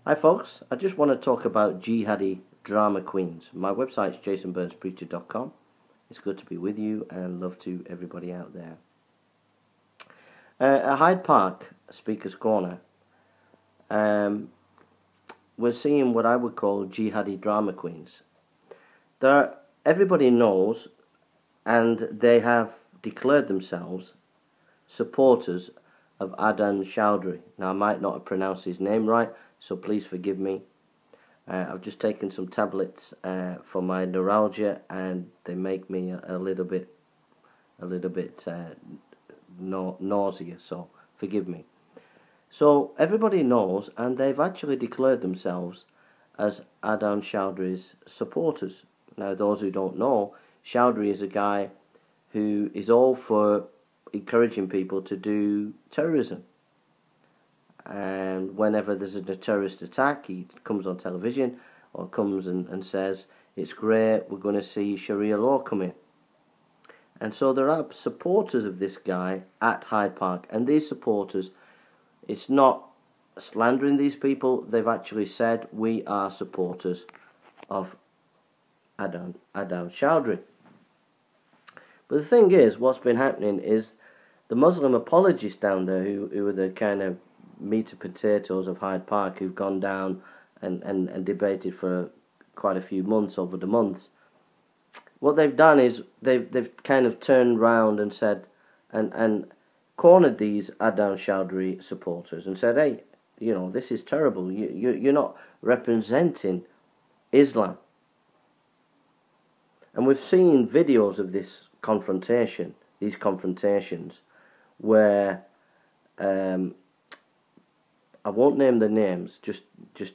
Hi folks, I just want to talk about Jhadi Drama Queens. My website is jasonburnspreacher.com. It's good to be with you and love to everybody out there. At Hyde Park, Speaker's Corner, we're seeing what I would call Jhadi Drama Queens. Everybody knows and they have declared themselves supporters of Adnan Chowdhury. Now I might not have pronounced his name right, so please forgive me. I've just taken some tablets for my neuralgia, and they make me a little bit nausea. So forgive me. So everybody knows, and they've actually declared themselves as Adnan Chowdhury's supporters. Now, those who don't know, Chowdhury is a guy who is all for encouraging people to do terrorism. And whenever there's a terrorist attack, he comes on television or comes and says, it's great, we're going to see Sharia law come in. And so there are supporters of this guy at Hyde Park, and these supporters, it's not slandering these people, they've actually said, we are supporters of Adnan Chowdhury. But the thing is, what's been happening is the Muslim apologists down there, who are the kind of meat and potatoes of Hyde Park, who've gone down and debated for quite a few months over the months, what they've done is they've kind of turned round and said and cornered these Adnan Chowdhury supporters and said, hey, you know, this is terrible. You're not representing Islam. And we've seen videos of this confrontation, these confrontations, where I won't name the names just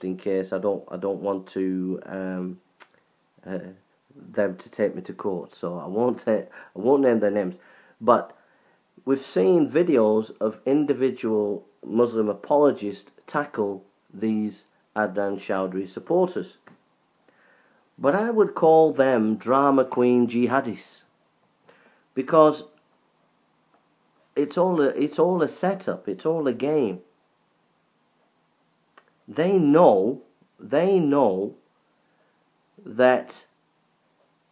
in case. I don't want to them to take me to court, so I won't name their names. But we've seen videos of individual Muslim apologists tackle these Adnan Chowdhury supporters. But I would call them drama queen jihadis, because it's all a setup, it's all a game. They know that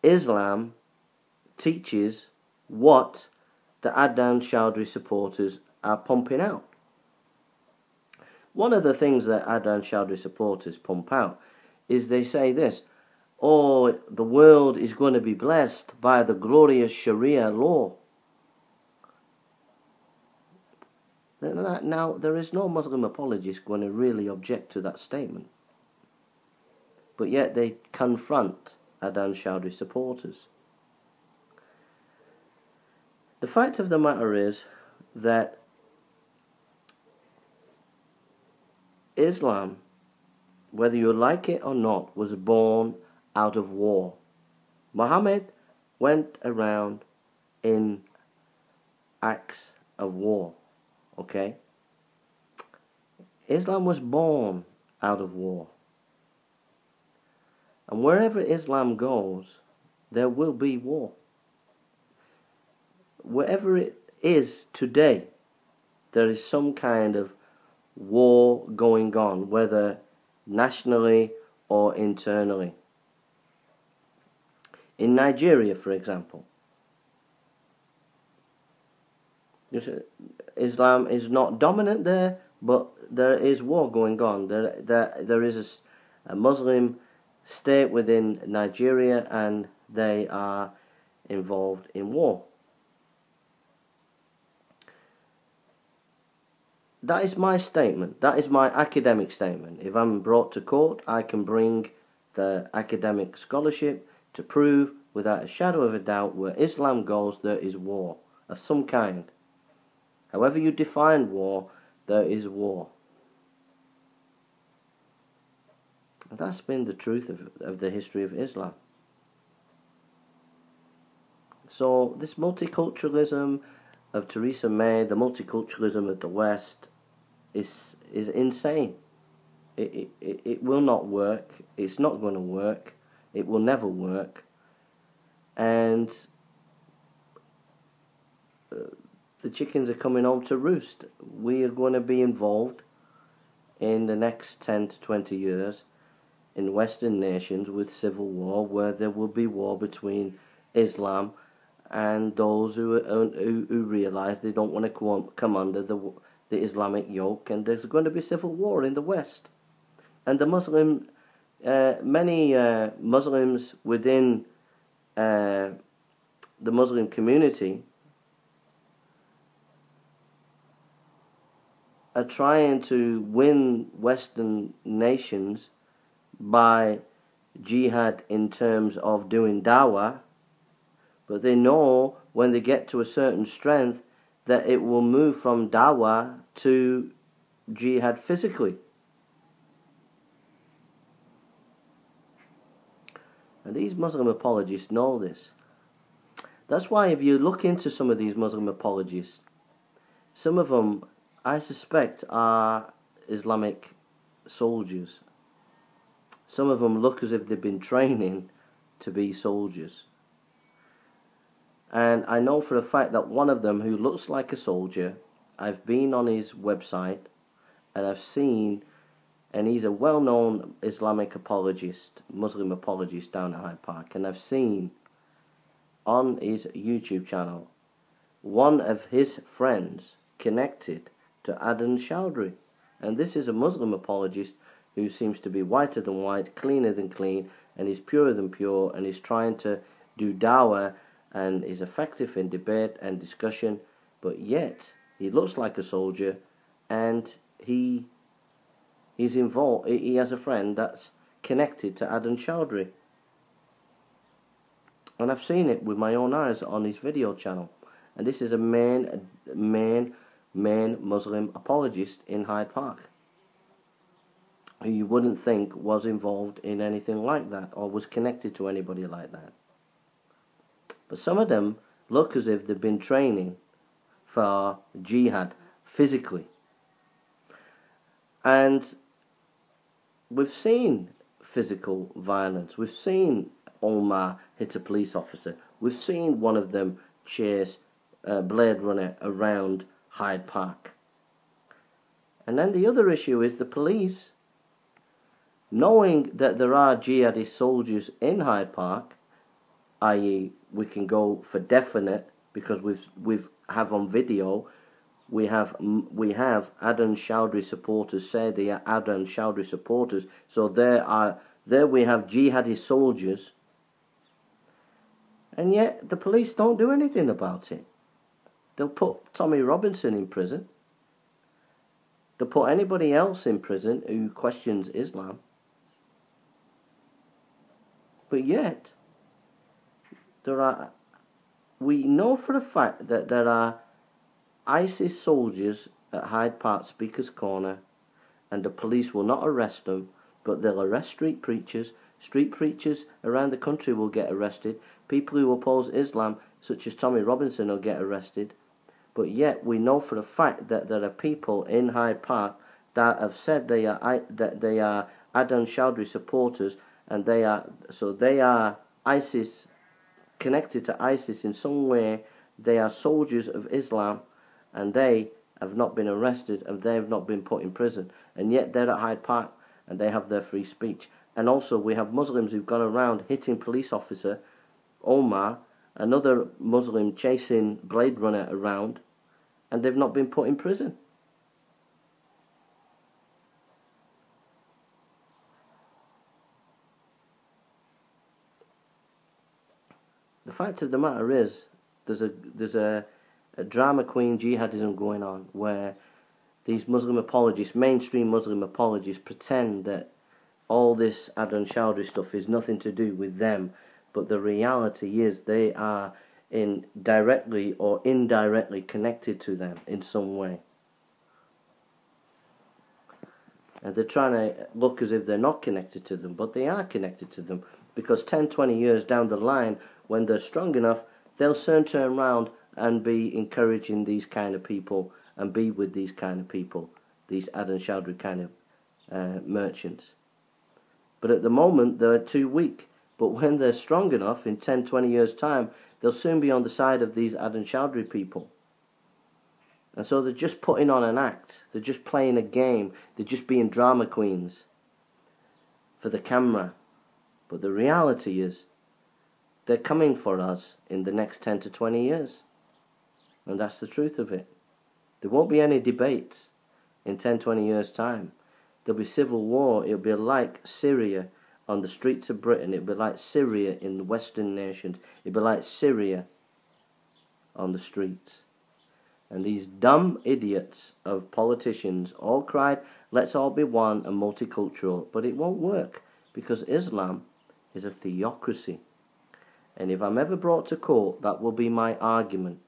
Islam teaches what the Adnan Chowdhury supporters are pumping out. One of the things that Adnan Chowdhury supporters pump out is they say this: oh, the world is going to be blessed by the glorious Sharia law. Now, there is no Muslim apologist going to really object to that statement. But yet they confront Adnan Chowdhury supporters. The fact of the matter is that Islam, whether you like it or not, was born out of war. Muhammad went around in acts of war. Okay? Islam was born out of war. And wherever Islam goes, there will be war. Wherever it is today, there is some kind of war going on, whether nationally or internally. In Nigeria, for example, Islam is not dominant there, but there is war going on. There is a Muslim state within Nigeria, and they are involved in war. That is my statement. That is my academic statement. If I'm brought to court, I can bring the academic scholarship to prove without a shadow of a doubt, where Islam goes, there is war of some kind. However you define war, there is war. And that's been the truth of the history of Islam. So this multiculturalism of Theresa May, the multiculturalism of the West, is insane. It will not work. It's not going to work. It will never work. And the chickens are coming home to roost. We are going to be involved in the next 10 to 20 years in Western nations with civil war, where there will be war between Islam and those who realise they don't want to come under the Islamic yoke, and there's going to be civil war in the West. And the many Muslims within the Muslim community are trying to win Western nations by jihad in terms of doing dawah, but they know when they get to a certain strength that it will move from dawah to jihad physically. And these Muslim apologists know this. That's why if you look into some of these Muslim apologists, some of them, I suspect, are Islamic soldiers. Some of them look as if they've been training to be soldiers. And I know for a fact that one of them, who looks like a soldier, I've been on his website and I've seen, and he's a well-known Islamic apologist, Muslim apologist down at Hyde Park, and I've seen on his YouTube channel one of his friends connected to Adnan Chowdhury. And this is a Muslim apologist who seems to be whiter than white, cleaner than clean, and is purer than pure, and is trying to do dawah and is effective in debate and discussion, but yet he looks like a soldier, and he's involved. He has a friend that's connected to Adnan Chowdhury, and I've seen it with my own eyes on his video channel. And this is a main Muslim apologist in Hyde Park, who you wouldn't think was involved in anything like that or was connected to anybody like that. But some of them look as if they've been training for jihad physically. And we've seen physical violence. We've seen Omar hit a police officer. We've seen one of them chase Blade Runner around Hyde Park. And then the other issue is the police, knowing that there are jihadist soldiers in Hyde Park, i.e. we can go for definite because we've have on video, we have Adnan Chowdhury supporters say they are Adnan Chowdhury supporters, so there we have jihadist soldiers, and yet the police don't do anything about it. They'll put Tommy Robinson in prison. They'll put anybody else in prison who questions Islam. But yet, we know for a fact that there are ISIS soldiers at Hyde Park Speaker's Corner, and the police will not arrest them, but they'll arrest street preachers. Street preachers around the country will get arrested. People who oppose Islam, such as Tommy Robinson, will get arrested. But yet we know for a fact that there are people in Hyde Park that have said they are Adnan Chowdhury supporters, and they are ISIS, connected to ISIS in some way. They are soldiers of Islam, and they have not been arrested, and they have not been put in prison, and yet they're at Hyde Park and they have their free speech. And also we have Muslims who've gone around hitting police officer Omar, another Muslim chasing Blade Runner around, and they've not been put in prison. The fact of the matter is, there's a drama queen jihadism going on, where these Muslim apologists, mainstream Muslim apologists, pretend that all this Adnan Chowdhury stuff is nothing to do with them, but the reality is they are directly or indirectly connected to them in some way. And they're trying to look as if they're not connected to them, but they are connected to them, because 10, 20 years down the line, when they're strong enough, they'll soon turn around and be encouraging these kind of people and be with these kind of people, these Adnan Chowdhury kind of merchants. But at the moment, they're too weak. But when they're strong enough, in 10, 20 years' time, they'll soon be on the side of these Adnan Chowdhury people. And so they're just putting on an act. They're just playing a game. They're just being drama queens for the camera. But the reality is, they're coming for us in the next 10 to 20 years. And that's the truth of it. There won't be any debates in 10, 20 years' time. There'll be civil war. It'll be like Syria on the streets of Britain. It'll be like Syria in the Western nations. It'll be like Syria on the streets. And these dumb idiots of politicians all cried, let's all be one and multicultural. But it won't work, because Islam is a theocracy. And if I'm ever brought to court, that will be my argument.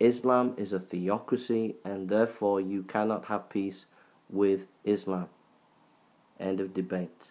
Islam is a theocracy, and therefore you cannot have peace with Islam. End of debate.